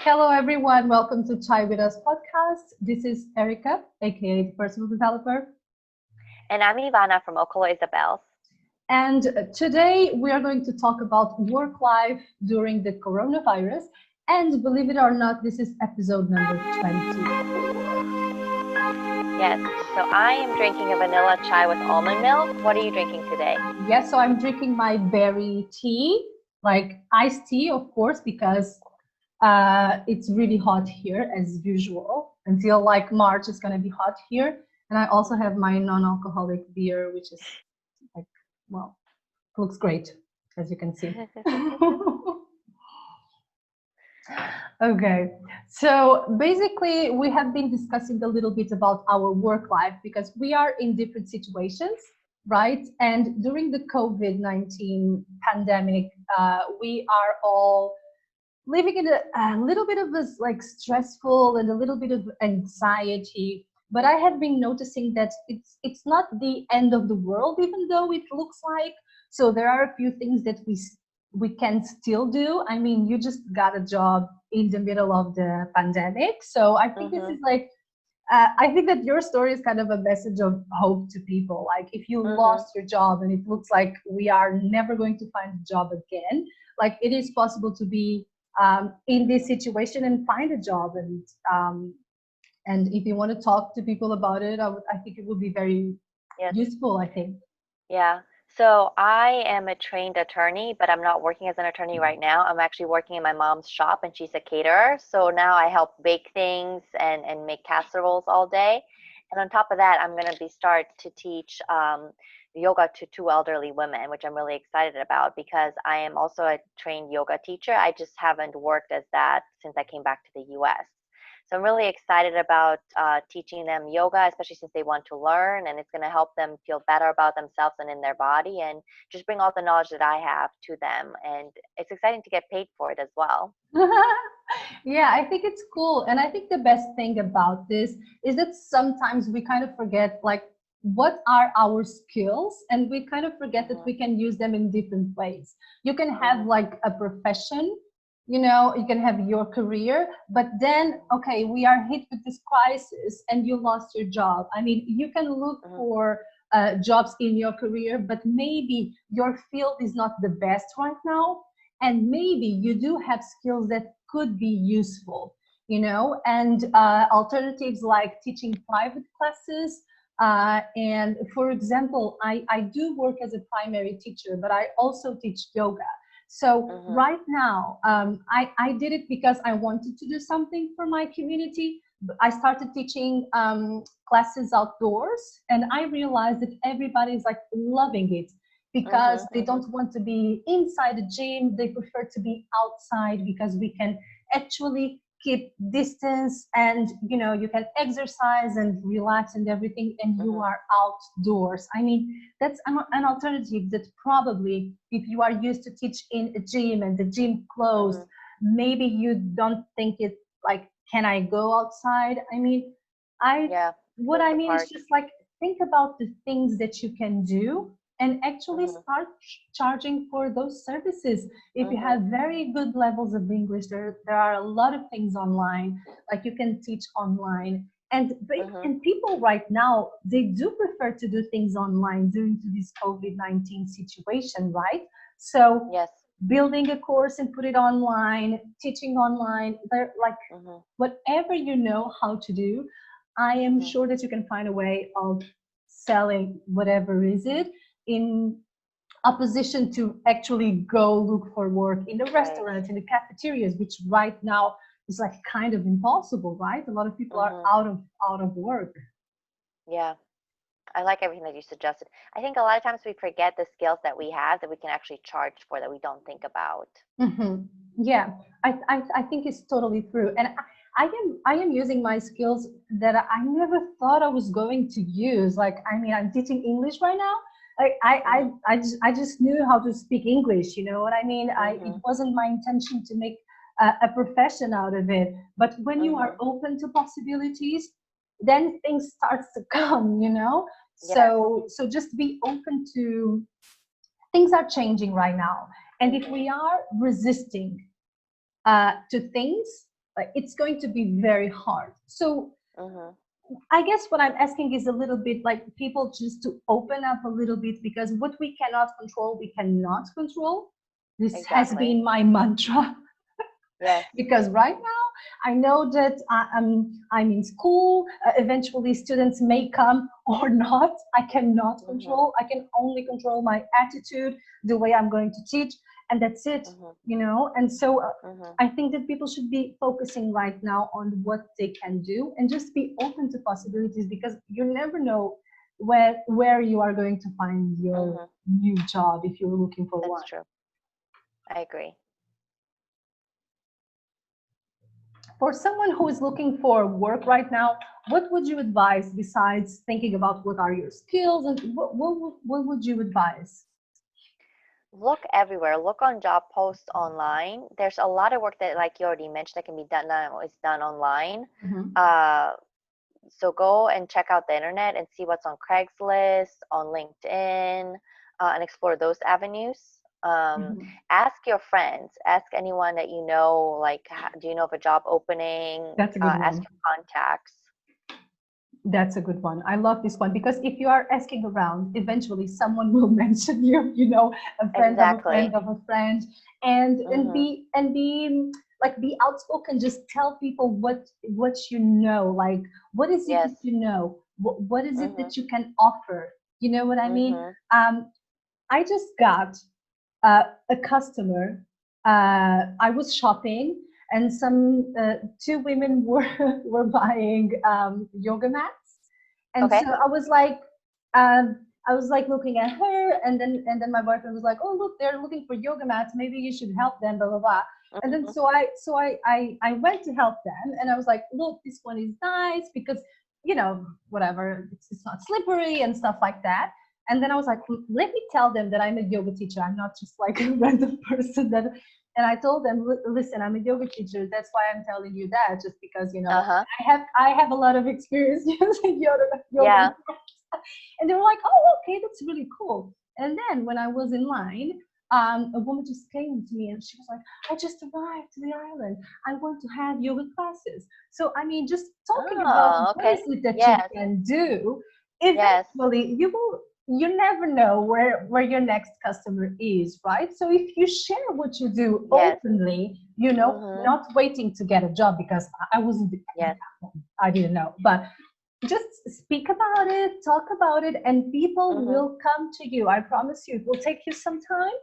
Hello, everyone. Welcome to Chai With Us podcast. This is Erica, aka the personal developer. And I'm Ivana from Okolo Isabels. And today we are going to talk about work life during the coronavirus. And believe it or not, this is episode number 20. Yes, so I am drinking a vanilla chai with almond milk. What are you drinking today? Yes, so I'm drinking my berry tea, like iced tea, of course, because it's really hot here as usual. Until like March, it's going to be hot here. And I also have my non-alcoholic beer, which is like, well, looks great, as you can see. Okay, so basically, we have been discussing a little bit about our work life because we are in different situations, right? And during the COVID-19 pandemic, we are all living in a little bit of this like stressful and a little bit of anxiety. But I have been noticing that it's not the end of the world, even though it looks like. So there are a few things that we can still do. I mean, you just got a job in the middle of the pandemic, so I think this is like I think that your story is kind of a message of hope to people. Like if you lost your job and it looks like we are never going to find a job again, like it is possible to be in this situation and find a job. And if you want to talk to people about it, I think it would be very Yes. useful, I think. Yeah. So I am a trained attorney, but I'm not working as an attorney right now. I'm actually working in my mom's shop and she's a caterer. So now I help bake things and make casseroles all day. And on top of that, I'm going to start to teach yoga to two elderly women, which I'm really excited about because I am also a trained yoga teacher. I just haven't worked as that since I came back to the US. So I'm really excited about teaching them yoga, especially since they want to learn, and it's going to help them feel better about themselves and in their body, and just bring all the knowledge that I have to them. And it's exciting to get paid for it as well. Yeah, I think it's cool. And I think the best thing about this is that sometimes we kind of forget like what are our skills and we kind of forget that we can use them in different ways. You can have like a profession, you can have your career, but then, okay, we are hit with this crisis and you lost your job. I mean, you can look for jobs in your career, but maybe your field is not the best right now. And maybe you do have skills that could be useful, and alternatives like teaching private classes. And for example, I do work as a primary teacher, but I also teach yoga. So right now, I did it because I wanted to do something for my community. I started teaching classes outdoors, and I realized that everybody's like loving it because they don't want to be inside the gym. They prefer to be outside because we can actually keep distance and you can exercise and relax and everything, and you are outdoors. I mean, that's an alternative that probably if you are used to teach in a gym and the gym closed, maybe you don't think it like, can I go outside? I mean, what I mean is just like think about the things that you can do and actually start charging for those services. If you have very good levels of English, there are a lot of things online, like you can teach online. And people right now, they do prefer to do things online due to this COVID-19 situation, right? So building a course and put it online, teaching online, they're like whatever you know how to do, I am sure that you can find a way of selling whatever is it in opposition to actually go look for work in the restaurants, in the cafeterias, which right now is like kind of impossible, right? A lot of people are out of work. Yeah. I like everything that you suggested. I think a lot of times we forget the skills that we have that we can actually charge for that we don't think about. Yeah, I think it's totally true. And I am using my skills that I never thought I was going to use. Like, I mean, I'm teaching English right now. I just knew how to speak English. You know what I mean? It wasn't my intention to make a profession out of it. But when you are open to possibilities, then things starts to come. So just be open to things are changing right now. And if we are resisting to things, like it's going to be very hard. So Mm-hmm. I guess what I'm asking is a little bit like people just to open up a little bit, because what we cannot control, we cannot control. This has Exactly. been my mantra. Yes. Because right now I know that I'm in school. Eventually, students may come or not. I cannot Mm-hmm. control. I can only control my attitude, the way I'm going to teach, and that's it. Mm-hmm. And so Mm-hmm. I think that people should be focusing right now on what they can do and just be open to possibilities, because you never know where you are going to find your Mm-hmm. new job if you're looking for That's one. true. I agree. For someone who is looking for work right now, what would you advise besides thinking about what are your skills, and what would you advise? Look everywhere. Look on job posts online. There's a lot of work that, like you already mentioned, that can be done now, is done online. Mhm, Uh, so go and check out the internet and see what's on Craigslist, on LinkedIn, and explore those avenues. mhm. Ask your friends. Ask anyone that you know. Like, do you know of a job opening? That's a good Ask one. your contacts. That's a good one. I love this one, because if you are asking around, eventually someone will mention you, a friend of a friend Exactly. of a friend, and Mm-hmm. be like be outspoken. Just tell people what you know. Like, what is it Yes. that you know? What is it Mm-hmm. that you can offer? You know what I mean? Mm-hmm. I just got a customer. I was shopping, and some two women were were buying yoga mats, and so Okay. I was like looking at her, and then my boyfriend was like, "Oh, look, they're looking for yoga mats. Maybe you should help them." Blah blah blah. And then Mm-hmm. so I went to help them, and I was like, "Look, this one is nice because whatever, it's not slippery and stuff like that." And then I was like, let me tell them that I'm a yoga teacher. I'm not just like a random person that. And I told them, listen, I'm a yoga teacher. That's why I'm telling you that, just because Uh-huh. I have a lot of experience using yoga. Yeah. And they were like, oh, okay, that's really cool. And then when I was in line, a woman just came to me and she was like, I just arrived to the island. I want to have yoga classes. So, I mean, just talking about Oh, what is okay. it that you Yes. can do, Yes. eventually you never know where your next customer is, right? So if you share what you do Yes. openly, Mm-hmm. not waiting to get a job, because I wasn't, Yes. I didn't know, but just speak about it, talk about it, and people Mm-hmm. will come to you. I promise you, it will take you some time,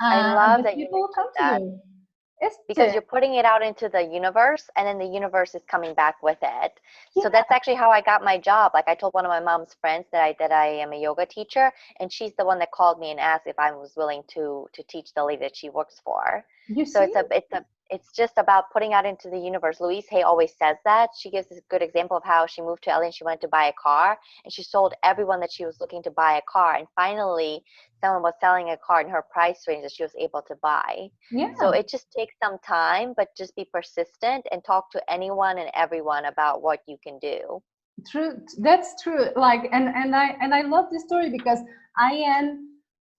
I love but that you people will come mentioned to that, you. It's because you're putting it out into the universe, and then the universe is coming back with it. So yeah, that's actually how I got my job. Like, I told one of my mom's friends that I am a yoga teacher, and she's the one that called me and asked if I was willing to teach the lady that she works for. you So see. it's just about putting out into the universe. Louise Hay always says that. She gives this good example of how she moved to LA and she wanted to buy a car, and she sold everyone that she was looking to buy a car, and finally someone was selling a car in her price range that she was able to buy. So Yeah, it just takes some time, but just be persistent and talk to anyone and everyone about what you can do. true. That's true. Like, and I love this story, because I am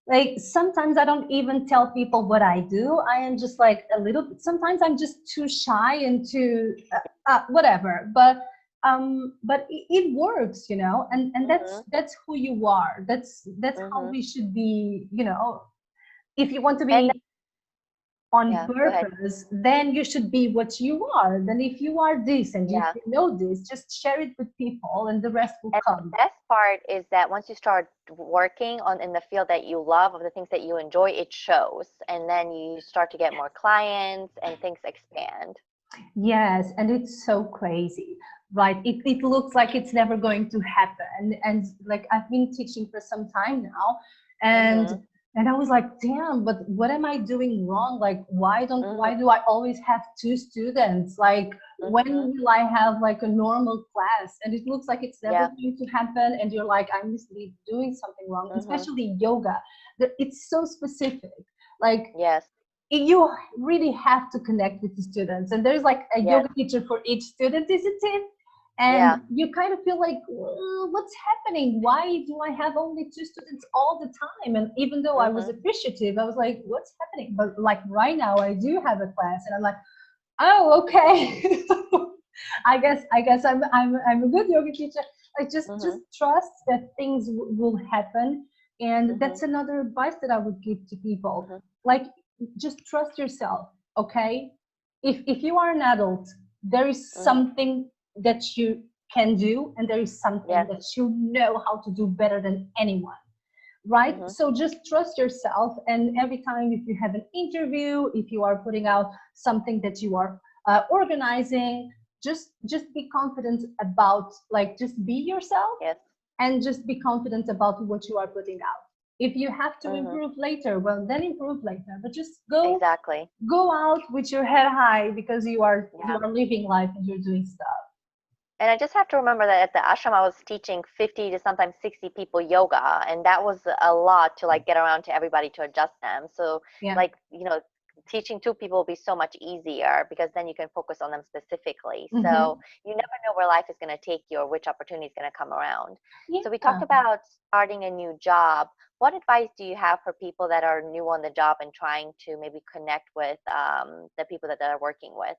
like, sometimes I don't even tell people what I do. I am just like a little bit. Sometimes I'm just too shy and too whatever. But it works, and that's Mhm. that's who you are. That's how Mhm. we should be. If you want to And be on yeah, go ahead. purpose, then you should be what you are. Then if you are this and if Yeah. you know this, just share it with people, and the rest will And the come. best part is that once you start working on in the field that you love, of the things that you enjoy, it shows. And then you start to get more clients and things expand. Yes, and it's so crazy, right? It looks like it's never going to happen. And like, I've been teaching for some time now, and Mhm. and I was like, damn, but what am I doing wrong? Like, Mhm. why do I always have two students? Like, when Mhm. will I have like a normal class? And it looks like it's never Yeah. going to happen. And you're like, I must be doing something wrong, Mhm. especially yoga. It's so specific. Like, Yes. you really have to connect with the students, and there's like a Yes. yoga teacher for each student, isn't it? And Yeah. you kind of feel like, what's happening? Why do I have only two students all the time? And even though I was Mhm. appreciative, I was like, what's happening? But like right now I do have a class, and I'm like, Oh, okay. I guess I'm a good yoga teacher. Like just Mhm. trust that things will happen, and Mhm. that's another advice that I would give to people. Mhm. Like just trust yourself. Okay, if you are an adult, there is Mhm. something that you can do, and there is something Yes. that you know how to do better than anyone, right? Mhm. So just trust yourself. And every time, if you have an interview, if you are putting out something that you are organizing, just be confident about, like, just be yourself, Yes. and just be confident about what you are putting out. If you have to Mhm. improve later, well, then improve later, but just go Exactly. out with your head high, because you Yeah. are living life and you're doing stuff. And I just have to remember that at the ashram, I was teaching 50 to sometimes 60 people yoga, and that was a lot to like get around to everybody to adjust them. So, Yeah. like, teaching two people will be so much easier because then you can focus on them specifically. So, Hmm. you never know where life is going to take you or which opportunity is going to come around. So, we talked Yeah. about starting a new job. What advice do you have for people that are new on the job and trying to maybe connect with the people that they're working with?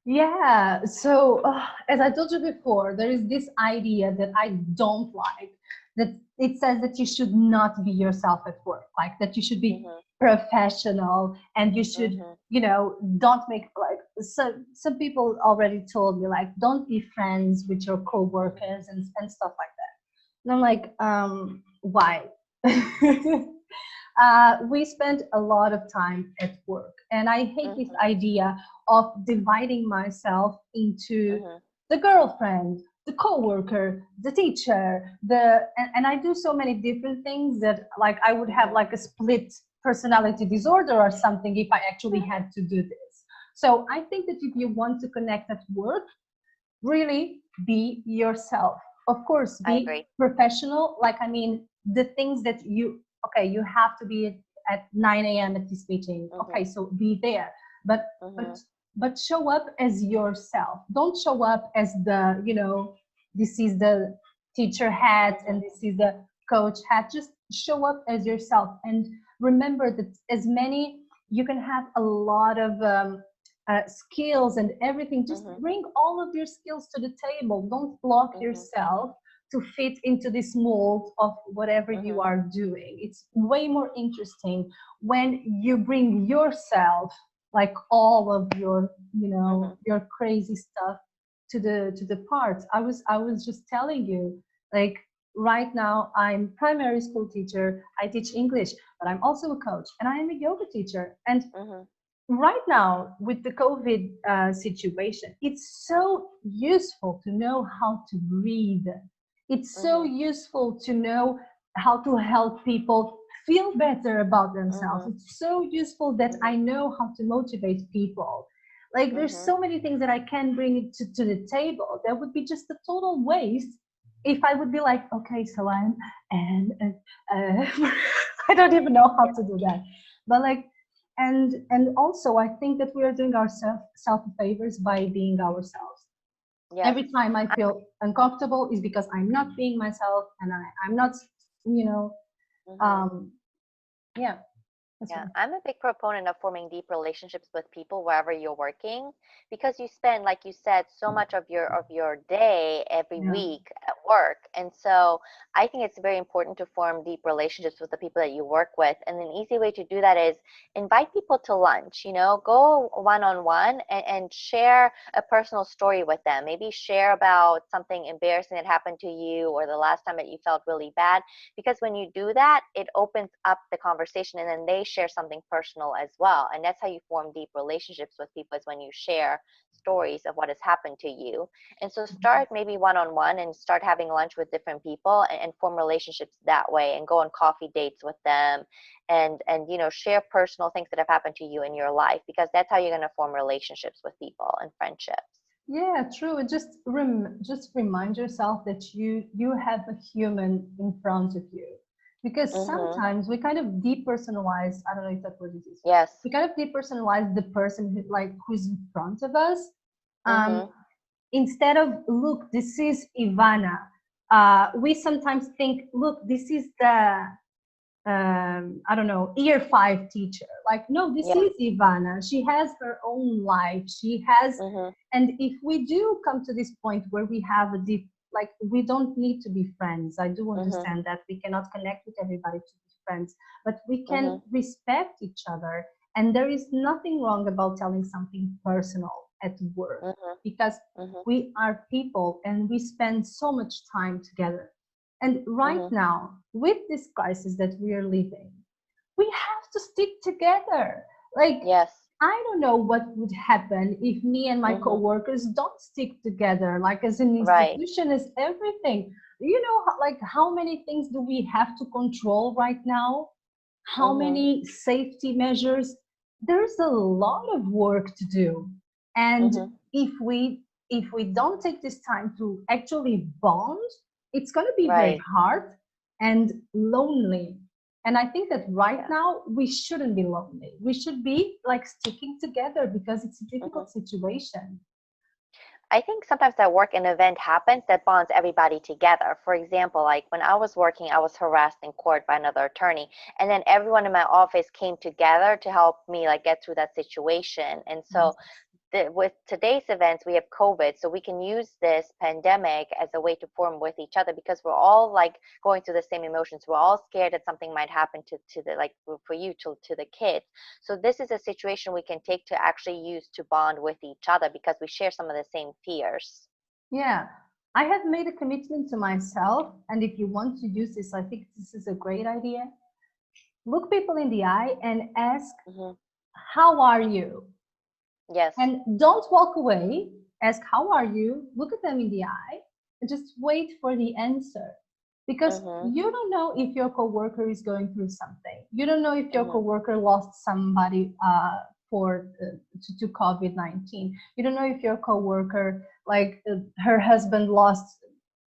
Yeah, so as I told you before, there is this idea that I don't like, that it says that you should not be yourself at work, like that you should be Mhm. professional, and you should, Mhm. don't make, like, some people already told me, like, don't be friends with your coworkers and stuff like that. And I'm like, why? We spend a lot of time at work, and I hate this Mhm. idea of dividing myself into Mhm. the girlfriend, the coworker, the teacher, and I do so many different things that, like, I would have Mhm. like a split personality disorder or something if I actually had to do this. So I think that if you want to connect at work, really be yourself. Of course, I be agree. professional. Like, I mean, the things that okay, you have to be at 9 a.m. at this meeting. Okay, Mhm. so be there. But but Mhm. but show up as yourself. Don't show up as this is the teacher hat and Mhm. this is the coach hat. Just show up as yourself, and remember that as many you can have a lot of skills and everything. Just Mhm. bring all of your skills to the table. Don't block Mhm. yourself to fit into this mold of whatever you Mhm. are doing. It's way more interesting when you bring yourself, like all of your, Mhm. your crazy stuff to the parts. I was just telling you, like, right now I'm primary school teacher. I teach English, but I'm also a coach and I am a yoga teacher. And Mhm. right now with the COVID situation, it's so useful to know how to breathe. It's so Mhm. useful to know how to help people feel better about themselves. Mhm. It's so useful that I Mhm. know how to motivate people. Like, there's Mhm. so many things that I can bring to the table that would be just a total waste if I would be like, okay, so I'm, and I don't even know how to do that. But like, and also I think that we are doing ourselves self favors by being ourselves. Yes. Every time I feel uncomfortable is because I'm not being myself, and I'm not, you know Mhm. um yeah, that's Yeah, why. I'm a big proponent of forming deep relationships with people wherever you're working because you spend, like you said, so much of your day every Yeah. week at work. And so I think it's very important to form deep relationships with the people that you work with. And an easy way to do that is invite people to lunch, go one on one and share a personal story with them. Maybe share about something embarrassing that happened to you or the last time that you felt really bad, because when you do that, it opens up the conversation and then they share something personal as well. And that's how you form deep relationships with people, is when you share stories of what has happened to you. And so start maybe one on one and start having lunch with different people and form relationships that way, and go on coffee dates with them and share personal things that have happened to you in your life, because that's how you're going to form relationships with people and friendships. Yeah, true. And just remind yourself that you have a human in front of you, because Mhm. sometimes we kind of depersonalize. I don't know if that's what it is. Yes. We kind of depersonalize the person who's in front of us. Um, Mhm. Instead of, look, this is Ivana. We sometimes think, look, this is I don't know, year five teacher. Like, no, this Yeah. is Ivana. She has her own life. She has, Mhm. and if we do come to this point where we have a deep, like, we don't need to be friends. I do Mhm. understand that we cannot connect with everybody to be friends, but we can Mhm. respect each other. And there is nothing wrong about telling something personal at work Mhm. because Mhm. we are people and we spend so much time together. And right Mhm. now, with this crisis that we are living, we have to stick together. Like, Yes. I don't know what would happen if me and my Mhm. coworkers don't stick together, like as an Right. institution, as everything. Like how many things do we have to control right now? How Mhm. many safety measures? There's a lot of work to do. And Mhm. if we if we don't take this time to actually bond, it's going to be very Right. hard and lonely. And I think that right Yeah. now we shouldn't be lonely. We should be like sticking together because it's a Mhm. difficult situation. I think sometimes at work an event happens that bonds everybody together. For example, like when I was working, I was harassed in court by another attorney, and then everyone in my office came together to help me like get through that situation. And so with today's events, we have COVID, so we can use this pandemic as a way to form with each other because we're all like going through the same emotions. We're all scared that something might happen to the like for you to the kids. So this is a situation we can take to actually use to bond with each other because we share some of the same fears. Yeah, I have made a commitment to myself, and if you want to use this, I think this is a great idea. Look people in the eye and ask, Hmm. how are you? Yes. And don't walk away. Ask, how are you? Look at them in the eye and just wait for the answer. Because Hmm. you don't know if your coworker is going through something. You don't know if your Hmm. coworker lost somebody to COVID-19. You don't know if your coworker, like her husband, lost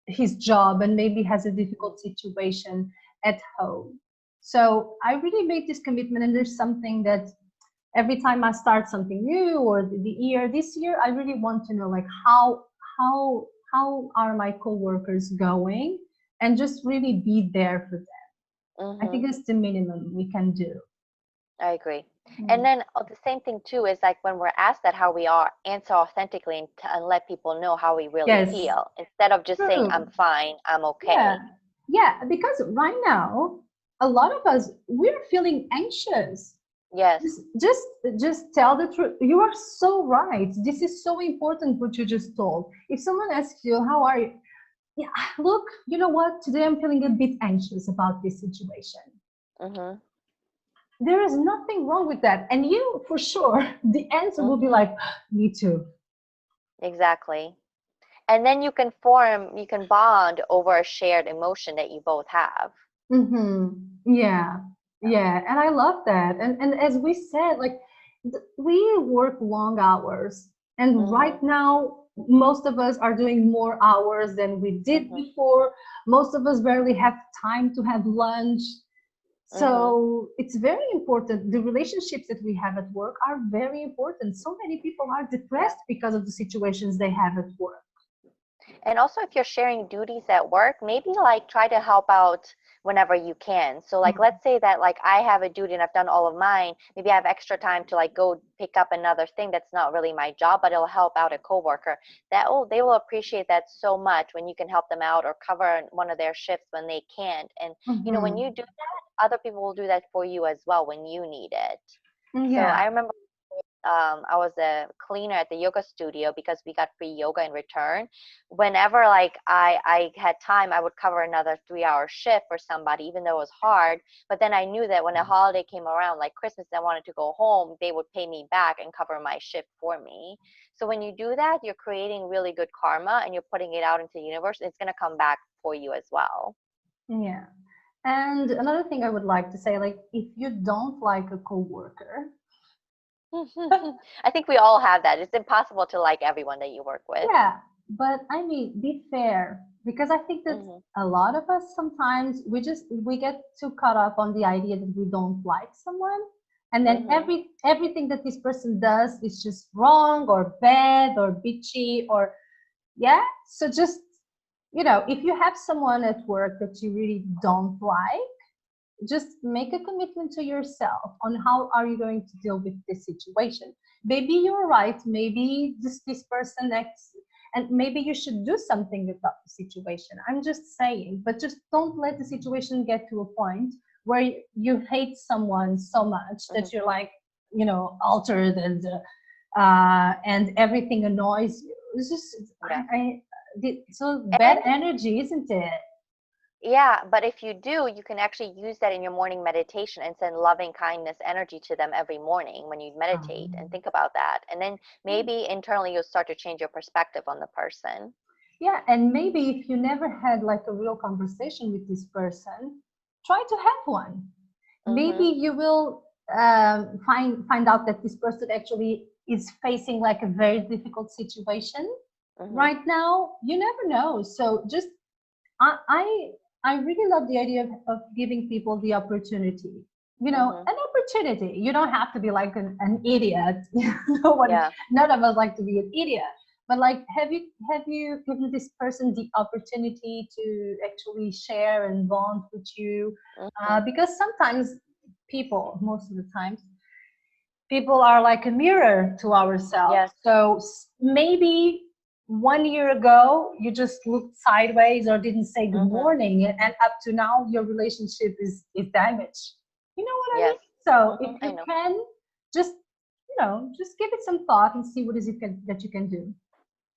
his job and maybe has a difficult situation at home. So I really made this commitment, and there's something that every time I start something new or the year this year, I really want to know like how how are my coworkers going, and just really be there for them. I think Hmm. that's the minimum we can do. I agree. And Mm. then the same thing too is like when we're asked that how we are, answer authentically and let people know how we really Yes, feel instead of just saying I'm true. fine, I'm Yeah, okay. yeah. Because right now, a lot of us we're feeling anxious. Yes. Just tell the truth. You are so right. This is so important what you just told. If someone asks you how are you, yeah, look, you know what? Today I'm feeling a bit anxious about this situation. Mhm. There is nothing wrong with that. And you, for sure, the answer will be Mhm. like, me too. Exactly. And then you can bond over a shared emotion that you both have. Yeah, yeah. And I love that. And as we said, like, we work long hours. And right Mhm. now, most of us are doing more hours than we did Mhm. before. Most of us barely have time to have lunch. Mhm. So it's very important. The relationships that we have at work are very important. So many people are Yeah. depressed because of the situations they have at work. And also, if you're sharing duties at work, maybe like try to help out whenever you can. So, like, let's say that like I have a duty and I've done all of mine. Maybe I have extra time to like go pick up another thing that's not really my job, but it'll help out a coworker. They will appreciate that so much when you can help them out or cover one of their shifts when they can't. And when you Mm-hmm. do that, other people will do that for you as well when you need it. So Yeah. I remember I was a cleaner at the yoga studio because we got free yoga in return. Whenever like I had time, I would cover another 3 hour shift for somebody, even though it was hard. But then I knew that when a holiday came around, like Christmas, I wanted to go home, they would pay me back and cover my shift for me. So when you do that, you're creating really good karma and you're putting it out into the universe. It's gonna come back for you as well. Yeah. And another thing I would like to say, like, if you don't like a coworker, I think we all have that. It's impossible to like everyone that you work with. yeah, but I mean, be fair, because I think that Hmm. a lot of us sometimes we get too caught up on the idea that we don't like someone, and then Hmm. everything that this person does is just wrong or bad or bitchy or yeah. So just if you have someone at work that you really don't like, just make a commitment to yourself on how are you going to deal with this situation. Maybe you're right, maybe this person next, and maybe you should do something about the situation. I'm just saying, but just don't let the situation get to a point where you hate someone so much Hmm. that you're like, altered, and everything annoys you. It's just Yeah. so bad And energy, isn't it? yeah, but if you do, you can actually use that in your morning meditation and send loving kindness energy to them every morning when you meditate and Um, think about that. And then maybe internally you'll start to change your perspective on the person. Yeah, and maybe if you never had like a real conversation with this person, try to have one. Maybe Mm-hmm. you will find out that this person actually is facing like a very difficult situation Mm-hmm. right now. You never know. So just I I, I really love the idea of giving people the opportunity. Mm-hmm. An opportunity. You don't have to be like an idiot. No one, Yeah. none of us like to be an idiot. But like, have you given this person the opportunity to actually share and bond with you? Mm-hmm. Because sometimes people, most of the times, people are like a mirror to ourselves. Yes. So maybe 1 year ago you just looked sideways or didn't say good Mm-hmm. morning, and up to now your relationship is damaged. You know what I Yes. mean? So Mm-hmm. if I you know. can, just just give it some thought and see what is it that you can do.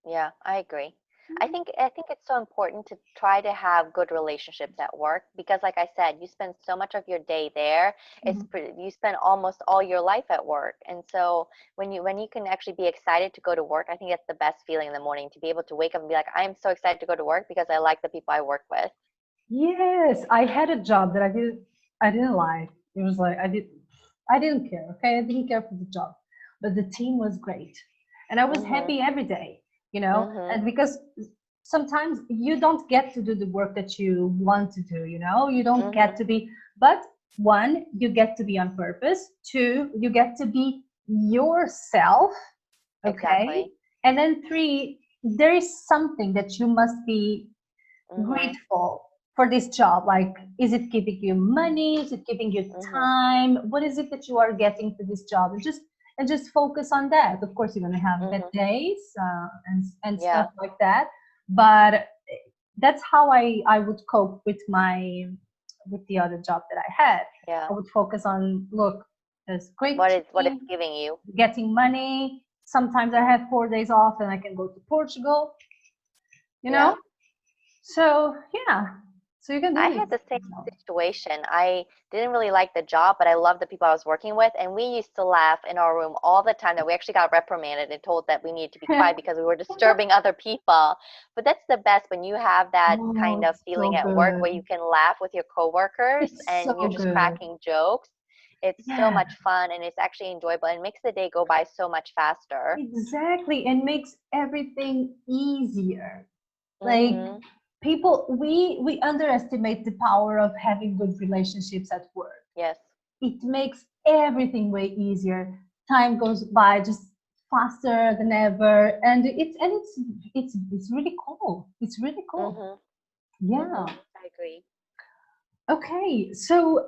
Yeah, I agree. I think it's so important to try to have good relationships at work because like I said, you spend so much of your day there. Mhm. You spend almost all your life at work. And so when you can actually be excited to go to work, I think that's the best feeling in the morning to be able to wake up and be like, I am so excited to go to work because I like the people I work with. Yes, I had a job that I didn't like. It was like I didn't care. Okay, I didn't care for the job, but the team was great, and I was Mhm. happy every day. Mhm. And because sometimes you don't get to do the work that you want to do. You don't get Mhm. to be. But one, you get to be on purpose. Two, you get to be yourself. Okay, Exactly. and then three, there is something that you must be Mhm. grateful for this job. Like, is it giving you money? Is it giving you Mhm. time? What is it that you are getting for this job? And just focus on that. Of course, you're gonna have bad Mhm. days, and stuff Yeah. like that. But that's how I would cope with the other job that I had. Yeah. I would focus on, look, there's great What it's team, giving you. getting money. Sometimes I have 4 days off and I can go to Portugal. You know, Yeah. so yeah, so you can I do had this. the same situation. I didn't really like the job, but I loved the people I was working with. And we used to laugh in our room all the time that we actually got reprimanded and told that we needed to be quiet because we were disturbing other people. But that's the best when you have that Oh, kind of it's so feeling at work good. where you can laugh with your coworkers It's so and you're just good. cracking jokes. It's so Yeah, much fun and it's actually enjoyable and makes the day go by so much faster. exactly. And makes everything easier. Like, Mhm. people, we underestimate the power of having good relationships at work. Yes. It makes everything way easier. Time goes by just faster than ever, and it's really cool. It's really cool. Mhm. Yeah. Mhm. I agree. Okay, so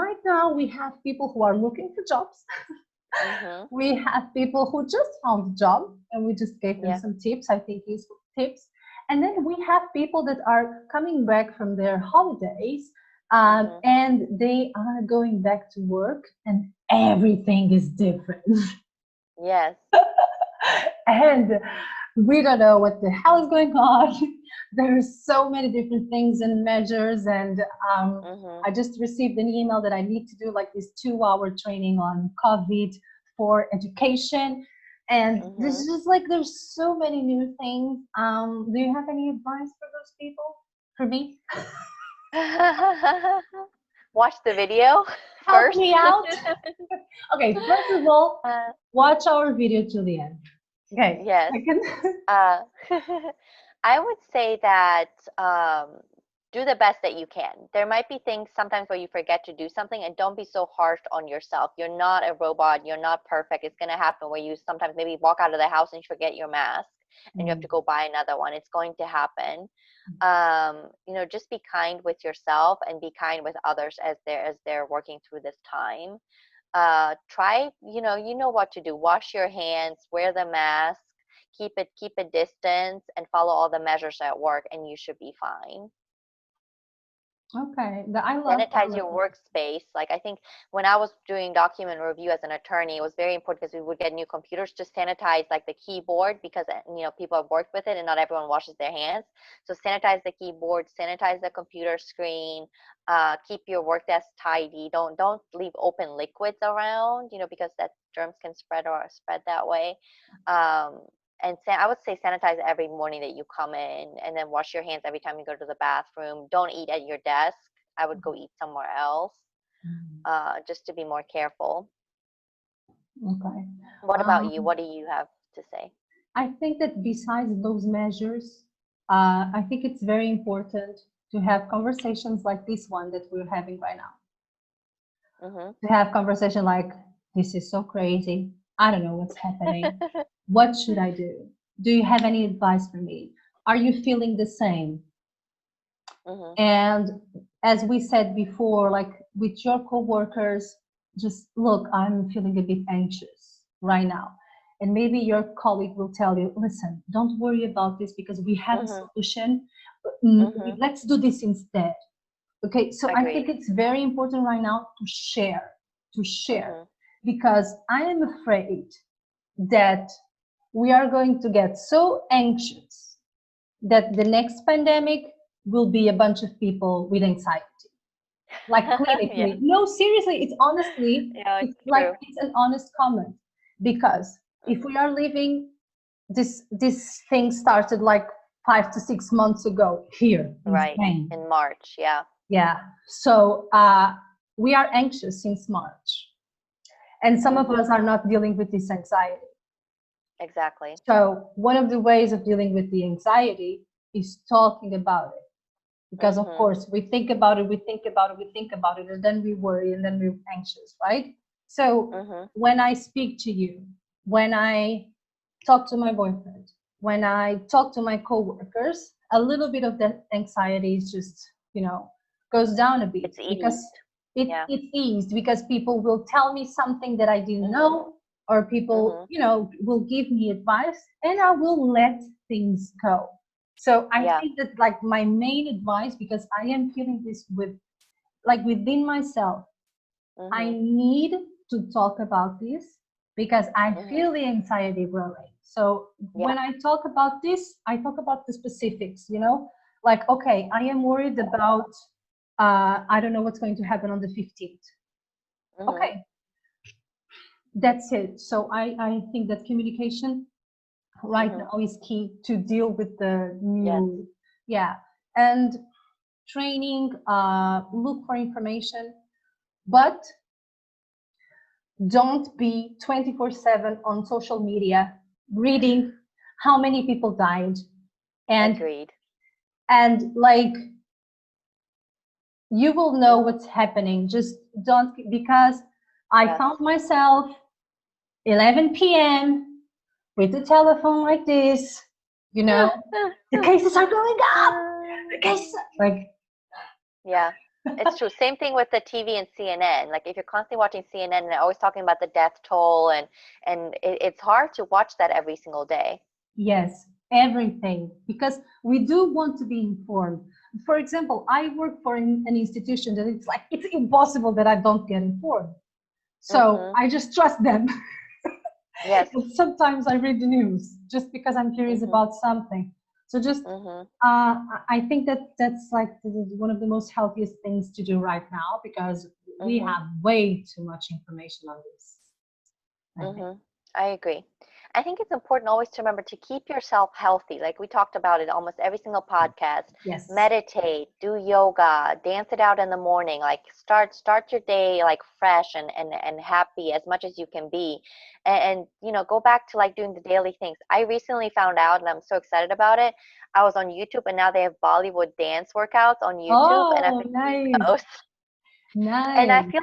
right now we have people who are looking for jobs. Mhm. We have people who just found a job and we just gave them Yeah. some tips, I think useful tips. And Yeah. then we have people that are coming back from their holidays, Mhm. and they are going back to work and everything is different. Yes. And we don't know what the hell is going on. There's so many different things and measures, and Mhm. I just received an email that I need to do like this 2-hour training on COVID for education, and this Mhm. is just like there's so many new things. Do you have any advice for those people? For me, Watch the video help first. me out. Okay, first of all, uh, watch our video till the end. Okay, yes. second. Uh, I would say that do the best that you can. There might be things sometimes where you forget to do something, and don't be so harsh on yourself. You're not a robot. You're not perfect. It's going to happen where you sometimes maybe walk out of the house and you forget your mask and you have to go buy another one. It's going to happen. Just be kind with yourself and be kind with others as they're working through this time. Try, you know what to do. Wash your hands, wear the mask, keep a distance, and follow all the measures at work, and you should be fine. Okay, I Sanitize love your that. workspace. Like, I think when I was doing document review as an attorney, it was very important because we would get new computers to sanitize like the keyboard, because people have worked with it and not everyone washes their hands. So sanitize the keyboard, sanitize the computer screen, keep your work desk tidy. Don't leave open liquids around, because that germs can spread that way. Um, and I would say sanitize every morning that you come in, and then wash your hands every time you go to the bathroom. Don't eat at your desk. I would go eat somewhere else, Mhm. just to be more careful. Okay. What about you? Um, What do you have to say? I think that besides those measures, I think it's very important to have conversations like this one that we're having right now. Mhm. To have conversation like, this is so crazy. I don't know what's happening. What should I do? Do you have any advice for me? Are you feeling the same? Mhm. And as we said before, like with your coworkers, just look, I'm feeling a bit anxious right now. And maybe your colleague will tell you, listen, don't worry about this because we have a Mhm. solution. Mhm. Let's do this instead. Okay, so I think Agreed. it's very important right now to share, Mhm. because I am afraid that we are going to get so anxious that the next pandemic will be a bunch of people with anxiety, like Yeah. clinically. No, seriously, it's honestly, Yeah, it's it's like true. it's an honest comment, because if Mhm. we are living, this thing started like 5 to 6 months ago here in Right. Spain. In March. Yeah. Yeah. So we are anxious since March, and some of Mhm. us are not dealing with this anxiety. Exactly. So one of the ways of dealing with the anxiety is talking about it. Because of Mhm. course we think about it, we think about it, we think about it, and then we worry, and then we're anxious, right? So Mhm. when I speak to you, when I talk to my boyfriend, when I talk to my coworkers, a little bit of that anxiety is just, goes down a bit, It's because eased. Yeah. it's eased, because people will tell me something that I didn't Mhm. know, or people, Mhm. will give me advice, and I will let things go. So I Yeah. think that, like, my main advice, because I am feeling this within myself, I Mhm. need to talk about this because I Mhm. feel the anxiety growing. So Yeah. when I talk about this, I talk about the specifics, like, okay, I am worried about, I don't know what's going to happen on the 15th. Mhm. Okay, that's it. So I think that communication right Mhm. now is key to deal with the Yes. new, yeah, and training, look for information, but don't be 24/7 on social media reading how many people died, and Agreed. like, you will know Mhm. what's happening. Just don't, because I Yes. found myself 11 p.m. with the telephone like this, the cases are going up, the cases like, Yeah, it's true. Same thing with the TV and CNN. Like, if you're constantly watching CNN and they're always talking about the death toll, and it's hard to watch that every single day. yes, everything, because we do want to be informed. For example, I work for an institution that it's like, it's impossible that I don't get informed. So Mhm. I just trust them. Yes. And sometimes I read the news just because I'm curious Mhm. about something. So just, Mhm. I think that that's like one of the most healthiest things to do right now, because we Mhm. have way too much information on this, I think. Mhm. I agree. I think it's important always to remember to keep yourself healthy. Like we talked about it almost every single podcast. Yes. Meditate, do yoga, dance it out in the morning. Like start your day like fresh and happy as much as you can be. And you know, go back to like doing the daily things. I recently found out and I'm so excited about it. I was on YouTube and now they have Bollywood dance workouts on YouTube and I've Oh, been doing nice. those. And I Nice. feel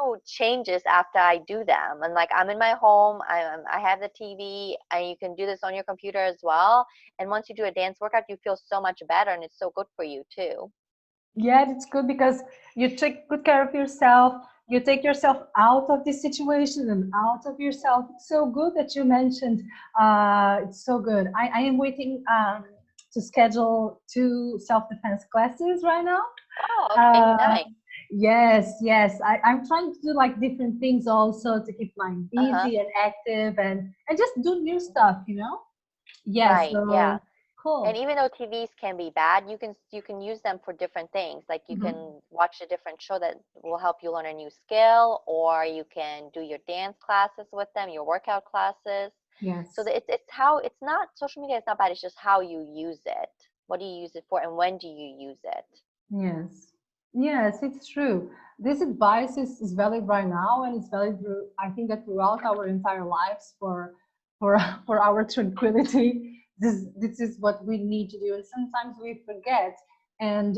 mood changes after I do them. And like I'm in my home, I have the TV, and you can do this on your computer as well. And once you do a dance workout, you feel so much better, and it's so good for you too. Yeah, it's good because you take good care of yourself. You take yourself out of this situation and out of yourself. It's so good that you mentioned. It's so good. I am waiting to schedule 2 self-defense classes right now. Oh, okay, Uh, nice. yes, yes. I'm trying to do like different things also to keep mind Uh-huh. busy and active and just do new stuff, you know? Yeah, Right, yeah. so And cool. even though TVs can be bad, you can use them for different things. Like you Mhm. can watch a different show that will help you learn a new skill, or you can do your dance classes with them, your workout classes. So Yes. that it's how it's not social media is not bad, it's just how you use it. What do you use it for and when do you use it? Yes. Yes, it's true. This advice is valid right now, and it's valid through, I think that throughout our entire lives for for our tranquility. This is what we need to do, and sometimes we forget. And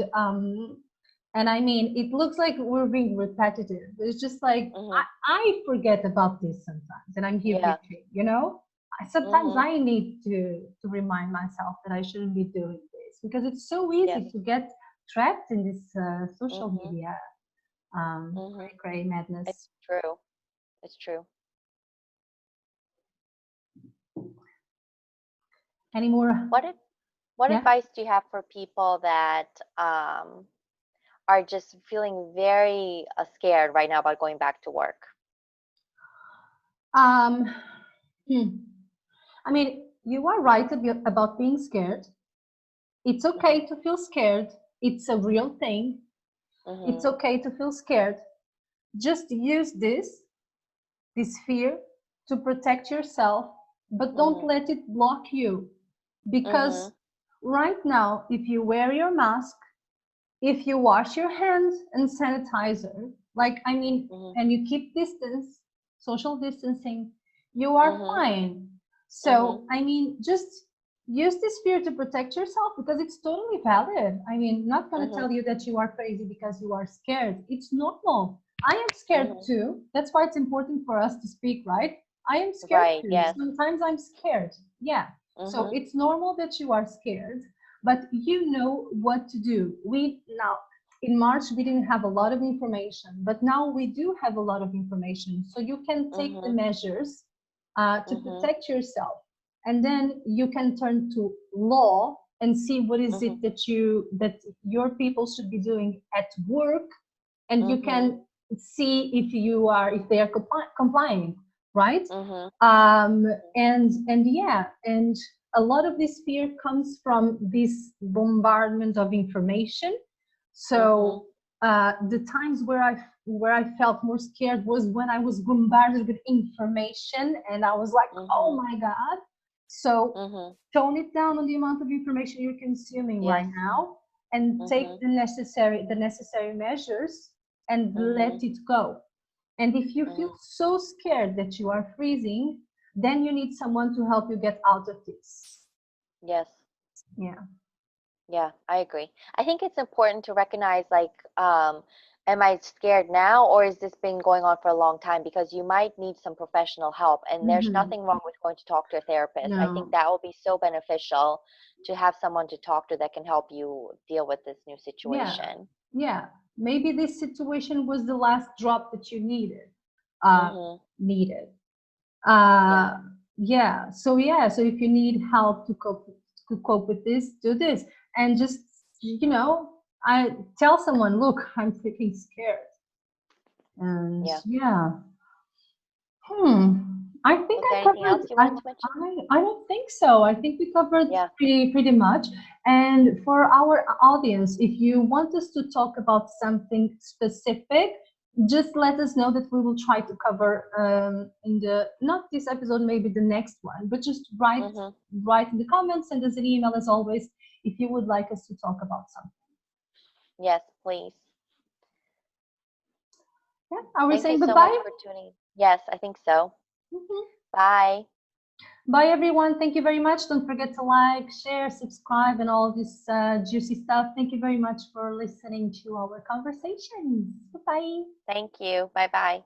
I mean, it looks like we're being repetitive. It's just like Mhm. I forget about this sometimes, and I'm here with Yeah. you. You know, sometimes Mhm. I need to remind myself that I shouldn't be doing this because it's so easy Yes. to get trapped in this social Mhm. media Mhm. cray It's madness. true. It's true. Any more? What if what Yeah. advice do you have for people that are just feeling very scared right now about going back to work? Um, hmm. I mean, you are right about being scared. It's Mhm. okay to feel scared. It's a real thing. It's Mhm. okay to feel scared. Just use this fear to protect yourself, but don't Mhm. let it block you. Because Mhm. right now, if you wear your mask, if you wash your hands and sanitizer, like, I mean, Mhm. and you keep distance, social distancing, you are Mhm. fine. Mhm. So, I mean, just use this fear to protect yourself because it's totally valid. I mean, not going to Mhm. tell you that you are crazy because you are scared. It's normal. I am scared Mhm. too. That's why it's important for us to speak, right? I am scared Right. too. Yes. Sometimes I'm scared. Yeah. So Mhm. it's normal that you are scared, but you know what to do. We now in March we didn't have a lot of information, but now we do have a lot of information. So you can take the Mhm. measures to Mhm. protect yourself, and then you can turn to law and see what is Mhm. it that your people should be doing at work, and you Mhm. can see if they are complying, right? Mhm. And yeah, and a lot of this fear comes from this bombardment of information. Mhm. So the times where I felt more scared was when I was bombarded with information, and I was like, oh Mhm. my god. So Mhm. tone it down on the amount of information you're consuming right Yes. now, and take Mhm. the necessary measures and let Mhm. it go. And if you feel Mhm. so scared that you are freezing, then you need someone to help you get out of this. Yes. Yeah. Yeah, I agree. I think it's important to recognize like, am I scared now or is this been going on for a long time? Because you might need some professional help, and there's Hmm. nothing wrong with going to talk to a therapist. I think No. that will be so beneficial to have someone to talk to that can help you deal with this new Yeah. situation. Yeah. Maybe this situation was the last drop that you uh, Mhm. needed. Yeah. Uh, yeah. So yeah. So if you need help to cope with this, do this, and just I tell someone, look, I'm freaking scared, and Yeah. yeah. I think Was I there anything covered. else you wanted to mention? I don't think so. I think we covered Yeah. pretty much. And for our audience, if you want us to talk about something specific, just let us know that we will try to cover in the not this episode, maybe the next one. But just Mm-hmm. write in the comments, send us an email as always if you would like us to talk about something. Yes, please. Yeah, are we Thank you saying so much goodbye? for tuning. Yes, I think so. Mhm. Bye. Bye, everyone. Thank you very much. Don't forget to like, share, subscribe, and all this juicy stuff. Thank you very much for listening to our conversations. Bye. Thank you. Bye bye.